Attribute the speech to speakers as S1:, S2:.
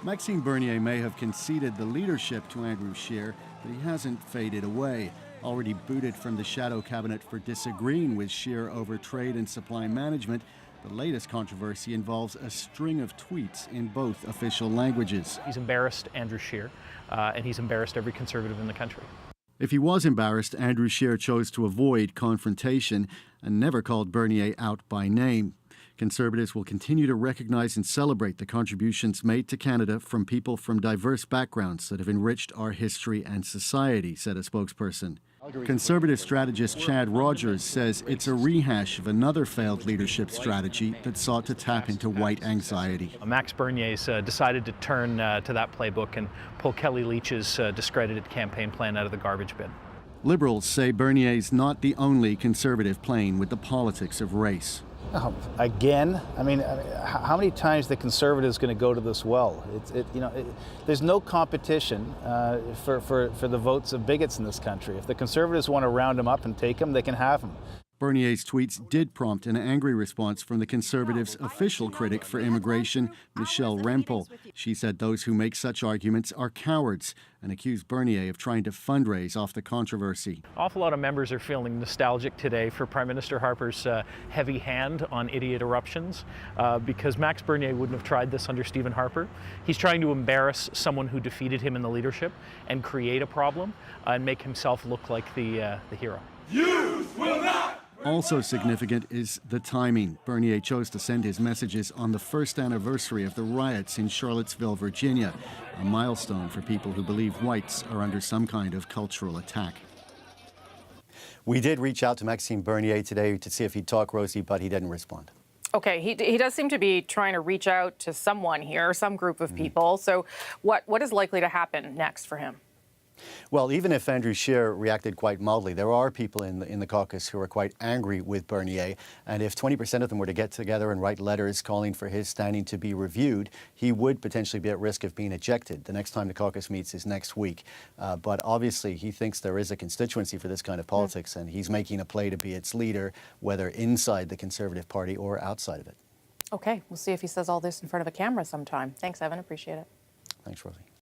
S1: Maxime Bernier may have conceded the leadership to Andrew Scheer, but he hasn't faded away. Already booted from the shadow cabinet for disagreeing with Scheer over trade and supply management, the latest controversy involves a string of tweets in both official languages.
S2: He's embarrassed Andrew Scheer, and he's embarrassed every Conservative in the country.
S1: If he was embarrassed, Andrew Scheer chose to avoid confrontation and never called Bernier out by name. Conservatives will continue to recognize and celebrate the contributions made to Canada from people from diverse backgrounds that have enriched our history and society, said a spokesperson. Conservative strategist Chad Rogers says it's a rehash of another failed leadership strategy that sought to tap into white anxiety.
S2: Max Bernier's decided to turn to that playbook and pull Kelly Leitch's discredited campaign plan out of the garbage bin.
S1: Liberals say Bernier's not the only Conservative playing with the politics of race.
S3: Again, how many times the Conservatives going to go to this well? There's no competition for the votes of bigots in this country. If the Conservatives want to round them up and take them, they can have them.
S1: Bernier's tweets did prompt an angry response from the Conservatives' official critic for immigration, Michelle Rempel. She said those who make such arguments are cowards and accused Bernier of trying to fundraise off the controversy.
S2: An awful lot of members are feeling nostalgic today for Prime Minister Harper's heavy hand on idiot eruptions because Max Bernier wouldn't have tried this under Stephen Harper. He's trying to embarrass someone who defeated him in the leadership and create a problem and make himself look like the hero.
S4: Youth will not!
S1: Also significant is the timing. Bernier chose to send his messages on the first anniversary of the riots in Charlottesville, Virginia, a milestone for people who believe whites are under some kind of cultural attack.
S5: We did reach out to Maxime Bernier today to see if he'd talk, Rosie, but he didn't respond.
S6: Okay, he does seem to be trying to reach out to someone here, some group of people. So what is likely to happen next for him?
S5: Well, even if Andrew Scheer reacted quite mildly, there are people in the caucus who are quite angry with Bernier. And if 20% of them were to get together and write letters calling for his standing to be reviewed, he would potentially be at risk of being ejected. The next time the caucus meets is next week. But obviously, he thinks there is a constituency for this kind of politics, and he's making a play to be its leader, whether inside the Conservative Party or outside of it.
S6: Okay, we'll see if he says all this in front of a camera sometime. Thanks, Evan. Appreciate it.
S5: Thanks, Rosie.